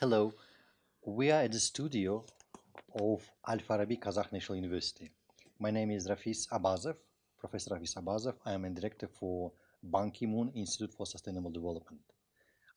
Hello, we are at the studio of Farabi Kazakh National University. My name is Professor Rafis Abazov. I am a director for Ban Ki-moon Institute for Sustainable Development.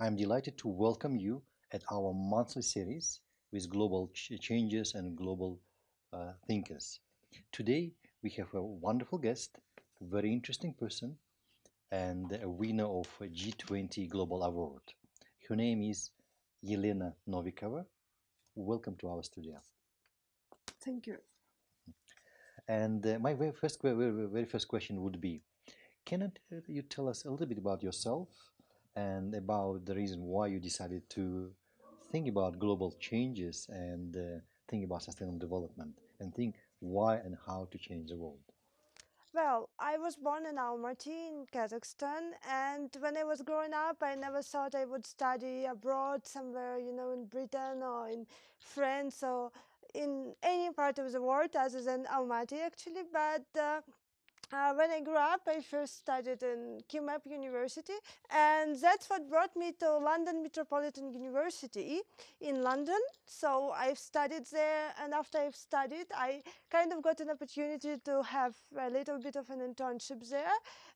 I am delighted to welcome you at our monthly series with global changes and global thinkers. Today, we have a wonderful guest, a very interesting person, and a winner of a G20 Global Award. Her name is Yelena Novikova. Welcome to our studio. Thank you. And my very first question would be, can you tell us a little bit about yourself and about the reason why you decided to think about global changes and think about sustainable development and think why and how to change the world? Well, I was born in Almaty in Kazakhstan, and when I was growing up, I never thought I would study abroad somewhere, in Britain or in France or in any part of the world other than Almaty, actually. But when I grew up, I first studied in QMAP University, and that's what brought me to London Metropolitan University in London. So I've studied there, and after I've studied, I kind of got an opportunity to have a little bit of an internship there,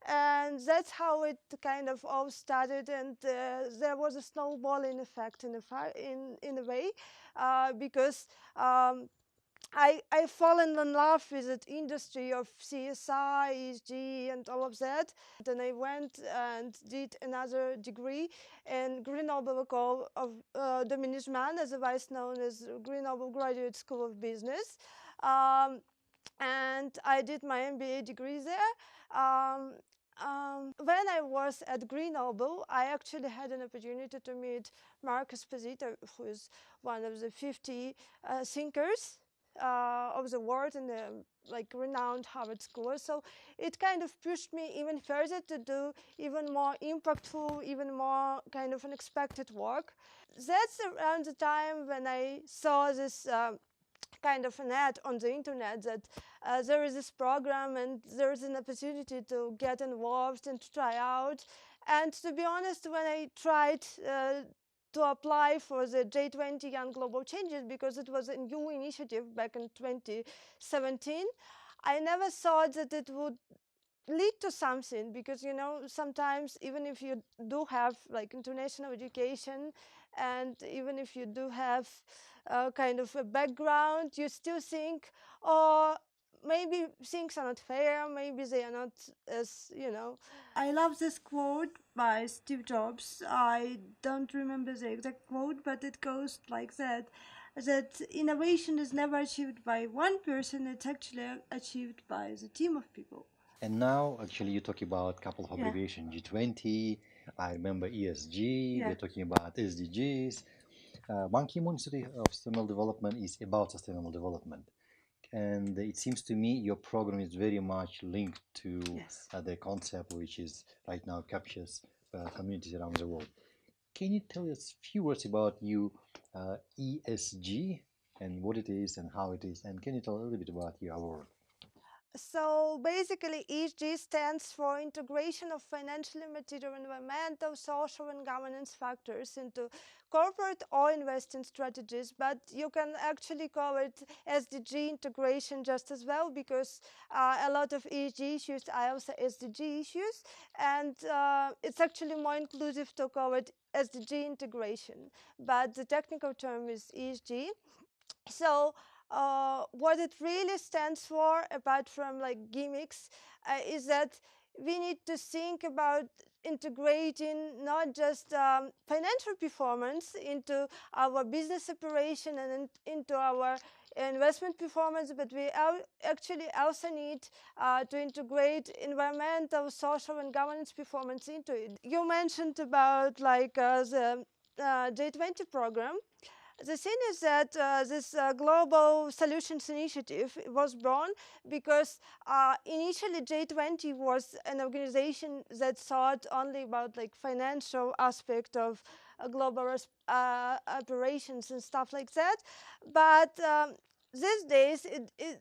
and that's how it kind of all started. And there was a snowballing effect in a way, because. I fallen in love with the industry of CSI, ESG, and all of that. Then I went and did another degree in Grenoble School of the Management, otherwise known as Grenoble Graduate School of Business. And I did my MBA degree there. When I was at Grenoble, I actually had an opportunity to meet Mark Esposito, who is one of the 50 thinkers of the world in the renowned Harvard School. So it kind of pushed me even further to do even more impactful, even more kind of unexpected work. That's around the time when I saw this kind of an ad on the internet that there is this program and there is an opportunity to get involved and to try out. And to be honest, when I tried to apply for the J20 Young Global Changes, because it was a new initiative back in 2017, I never thought that it would lead to something, because sometimes even if you do have international education, and even if you do have kind of a background, you still think, oh, maybe things are not fair, maybe they are not as. I love this quote by Steve Jobs. I don't remember the exact quote, but it goes like that innovation is never achieved by one person, it's actually achieved by the team of people. And now, actually, you talk about a couple of abbreviations, G20. I remember ESG. We're talking about SDGs. Ban Ki-moon Institute of Sustainable Development is about sustainable development. And it seems to me your program is very much linked to the concept which is right now captures communities around the world. Can you tell us a few words about ESG and what it is and how it is? And can you tell a little bit about your award? So basically, ESG stands for Integration of Financially Material, Environmental, Social, and Governance Factors into corporate or investing strategies. But you can actually call it SDG integration just as well, because a lot of ESG issues are also SDG issues, and it's actually more inclusive to call it SDG integration. But the technical term is ESG. So what it really stands for, apart from gimmicks, is that we need to think about integrating not just financial performance into our business operation and into our investment performance, but we actually also need to integrate environmental, social, and governance performance into it. You mentioned about the J20 program. The thing is that this Global Solutions Initiative was born because initially J20 was an organization that thought only about financial aspect of global operations and stuff like that. But these days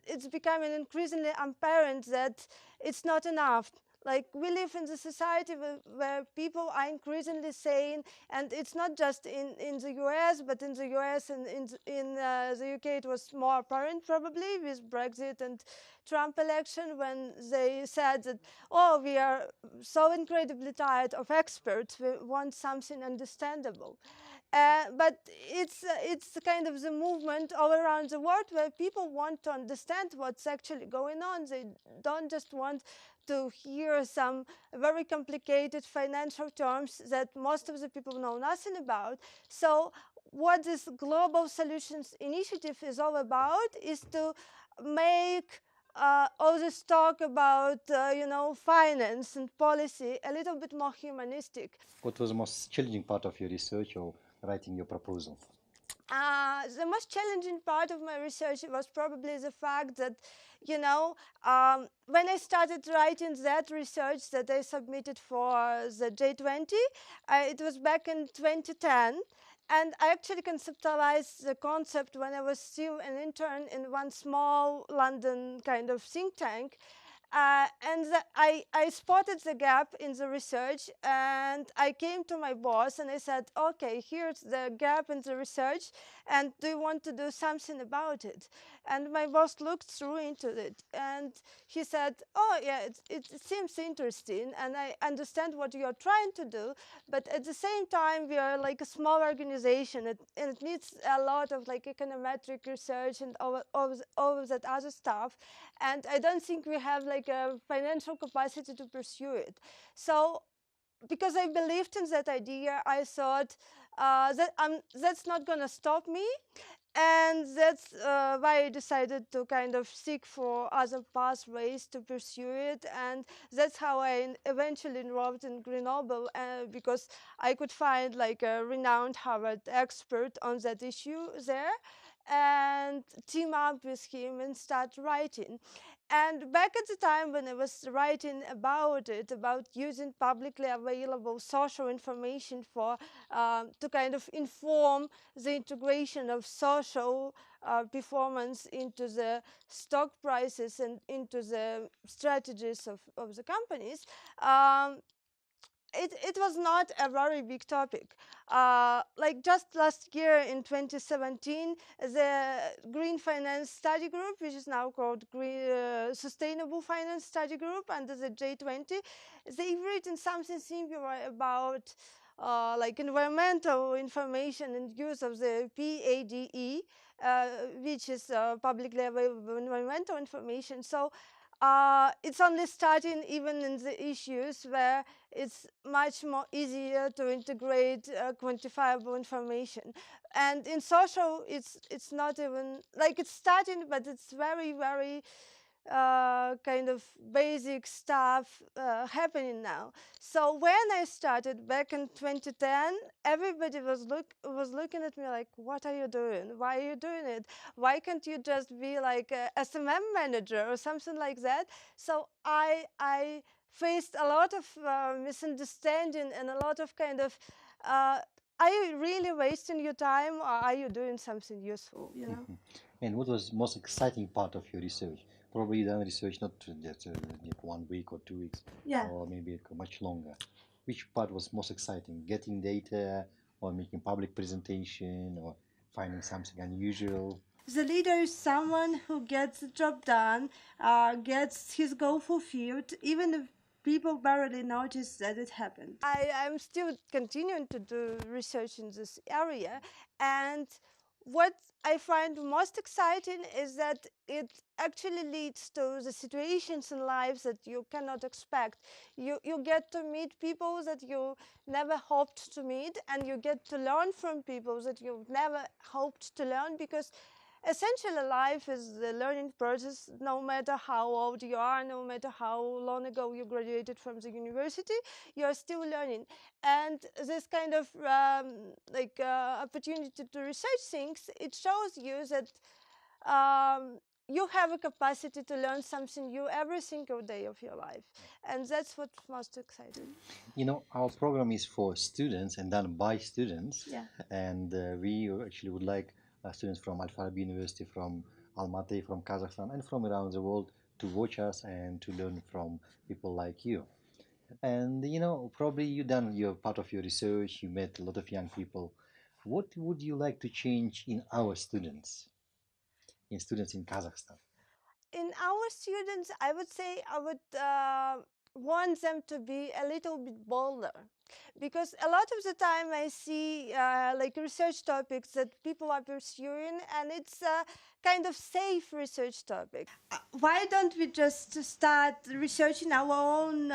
it's becoming increasingly apparent that it's not enough. like we live in the society where people are increasingly saying, and it's not just in the US, but in the US and in the UK it was more apparent probably with Brexit and Trump election, when they said that, oh, we are so incredibly tired of experts, we want something understandable. But it's kind of the movement all around the world where people want to understand what's actually going on. They don't just want to hear some very complicated financial terms that most of the people know nothing about. So what this Global Solutions Initiative is all about is to make all this talk about, finance and policy a little bit more humanistic. What was the most challenging part of your research or writing your proposal? The most challenging part of my research was probably the fact that, when I started writing that research that I submitted for the J20, it was back in 2010. And I actually conceptualized the concept when I was still an intern in one small London kind of think tank. And I spotted the gap in the research, and I came to my boss and I said, okay, here's the gap in the research, and do you want to do something about it? And my boss looked through into it, and he said, oh yeah, it seems interesting, and I understand what you're trying to do, but at the same time we are like a small organization, and it needs a lot of like econometric research and all of that other stuff, and I don't think we have like a financial capacity to pursue it. So because I believed in that idea, I thought that's not going to stop me. And that's why I decided to kind of seek for other pathways to pursue it. And that's how I eventually enrolled in Grenoble, because I could find like a renowned Harvard expert on that issue there, and team up with him and start writing. And back at the time when I was writing about it, about using publicly available social information for to kind of inform the integration of social performance into the stock prices and into the strategies of the companies, it was not a very big topic. Like just last year in 2017, the Green Finance Study Group, which is now called Sustainable Finance Study Group under the J20, they've written something similar about like environmental information and use of the PADE, which is publicly available environmental information. So it's only starting even in the issues where it's much more easier to integrate quantifiable information. And in social, it's not even, like it's starting, but it's very, very kind of basic stuff happening now. So when I started back in 2010, everybody was looking at me like, what are you doing? Why are you doing it? Why can't you just be like a SMM manager or something like that? So I faced a lot of misunderstanding and a lot of kind of, are you really wasting your time, or are you doing something useful, you know? And what was most exciting part of your research? Probably done research not just 1 week or 2 weeks, Yeah. or maybe much longer. Which part was most exciting? Getting data, or making public presentation, or finding something unusual? The leader is someone who gets the job done, gets his goal fulfilled, even if people barely notice that it happened. I'm still continuing to do research in this area, and what I find most exciting is that it actually leads to the situations in life that you cannot expect. You get to meet people that you never hoped to meet, and you get to learn from people that you never hoped to learn, because essentially life is the learning process. No matter how old you are, no matter how long ago you graduated from the university, you're still learning. And this kind of opportunity to research things, it shows you that you have a capacity to learn something new every single day of your life, and that's what's most exciting. Our program is for students and done by students. Yeah. And we actually would like students from Farabi University, from Almaty, from Kazakhstan, and from around the world to watch us and to learn from people like you. And probably you done your part of your research, you met a lot of young people. What would you like to change in our students, in students in Kazakhstan? In our students, I would say I would want them to be a little bit bolder, because a lot of the time I see like research topics that people are pursuing, and it's kind of safe research topics. Why don't we just start researching our own,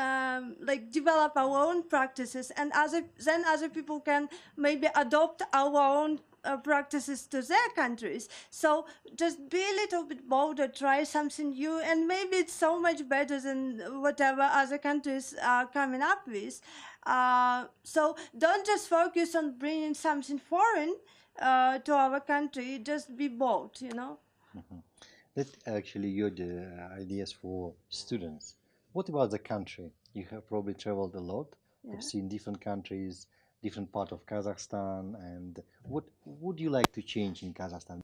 like develop our own practices, and other people can maybe adopt our own practices to their countries. So just be a little bit bolder, try something new, and maybe it's so much better than whatever other countries are coming up with. So don't just focus on bringing something foreign to our country, just be bold, you know. Mhm. That actually your the ideas for students. What about the country? You have probably traveled a lot, have Yeah. seen different countries, different part of Kazakhstan, and what would you like to change in Kazakhstan?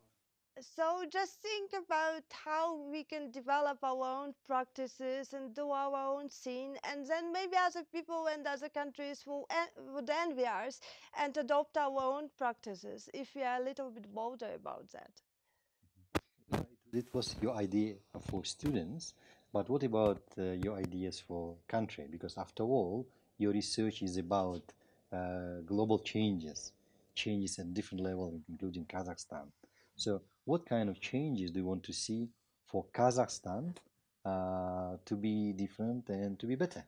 So just think about how we can develop our own practices and do our own thing, and then maybe other people and other countries would envy us and adopt our own practices if we are a little bit bolder about that. It was your idea for students, but what about your ideas for country? Because after all, your research is about global changes, changes at different levels, including Kazakhstan. So, what kind of changes do you want to see for Kazakhstan to be different and to be better?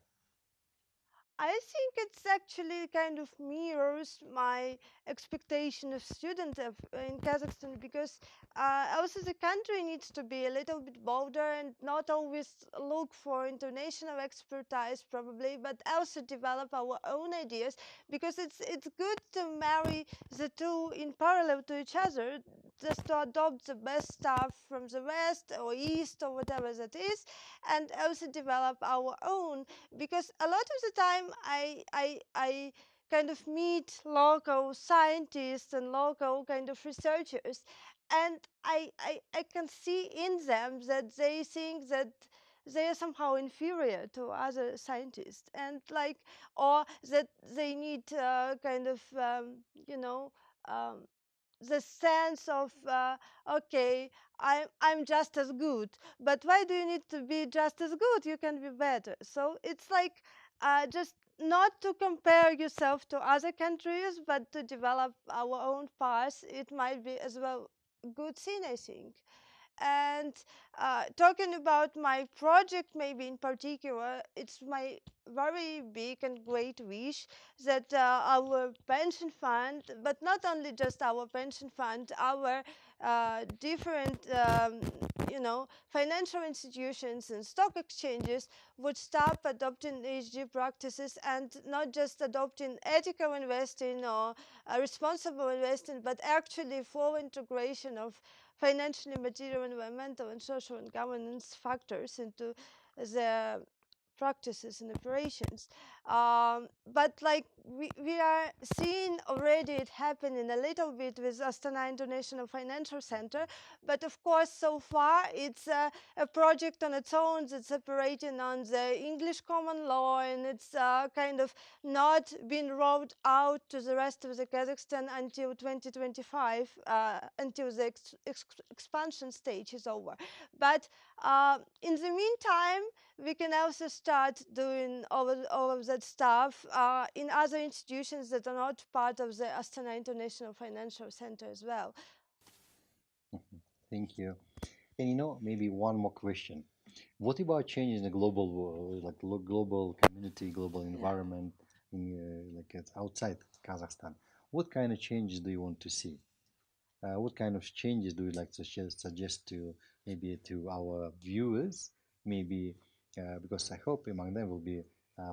I think it's actually kind of mirrors my expectation of students in Kazakhstan, because also the country needs to be a little bit bolder and not always look for international expertise probably, but also develop our own ideas, because it's good to marry the two in parallel to each other, just to adopt the best stuff from the West or East or whatever that is, and also develop our own, because a lot of the time I kind of meet local scientists and local kind of researchers, and I can see in them that they think that they are somehow inferior to other scientists, and like, or that they need kind of you know um, the sense of okay, I'm just as good, but why do you need to be just as good? You can be better. So it's like just not to compare yourself to other countries, but to develop our own path. It might be as well a good thing, I think. And talking about my project, maybe in particular, it's my very big and great wish that our pension fund, but not only just our pension fund, our different, financial institutions and stock exchanges would start adopting ESG practices, and not just adopting ethical investing or responsible investing, but actually full integration of financially, material, environmental, and social and governance factors into the practices and operations. But like we are seeing already it happening a little bit with Astana International Financial Center, but of course so far it's a project on its own that's operating on the English common law, and it's kind of not been rolled out to the rest of the Kazakhstan until 2025, until the expansion stage is over. But in the meantime, we can also start doing all of that stuff in other institutions that are not part of the Astana International Financial Center as well. Thank you. And maybe one more question. What about changes in the global world, like global community, global Yeah. environment, in like it's outside Kazakhstan? What kind of changes do you want to see? What kind of changes do you like to suggest to maybe to our viewers? Maybe because I hope among them will be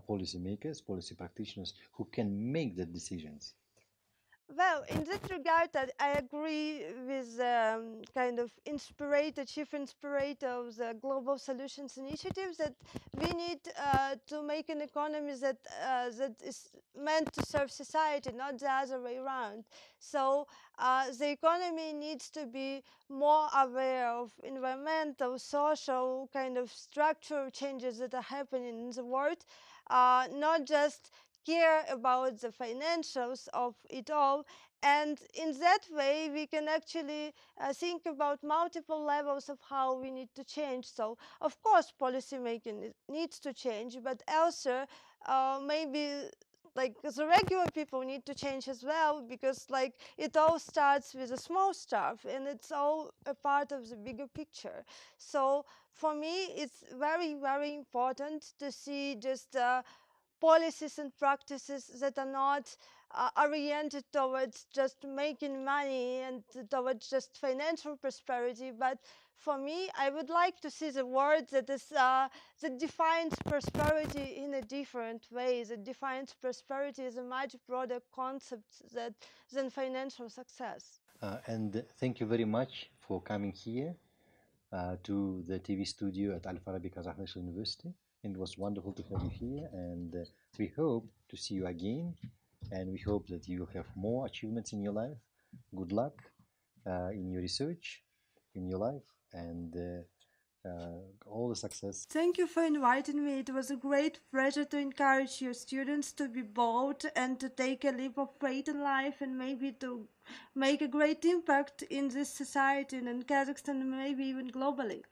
policy makers, policy practitioners who can make the decisions. Well, in that regard, I agree with kind of chief inspirator of the Global Solutions Initiative, that we need to make an economy that is meant to serve society, not the other way around. So the economy needs to be more aware of environmental, social kind of structural changes that are happening in the world, not just care about the financials of it all. And in that way, we can actually think about multiple levels of how we need to change. So, of course, policy making needs to change, but also maybe like the regular people need to change as well, because like it all starts with the small stuff and it's all a part of the bigger picture. So for me, it's very, very important to see just policies and practices that are not oriented towards just making money and towards just financial prosperity. But for me, I would like to see the word that is that defines prosperity in a different way, that defines prosperity as a much broader concept than financial success. And thank you very much for coming here to the TV studio at Al Farabi Kazakh National University. And it was wonderful to have you here. And we hope to see you again. And we hope that you have more achievements in your life. Good luck in your research, in your life, and all the success. Thank you for inviting me. It was a great pleasure to encourage your students to be bold and to take a leap of faith in life and maybe to make a great impact in this society and in Kazakhstan and maybe even globally.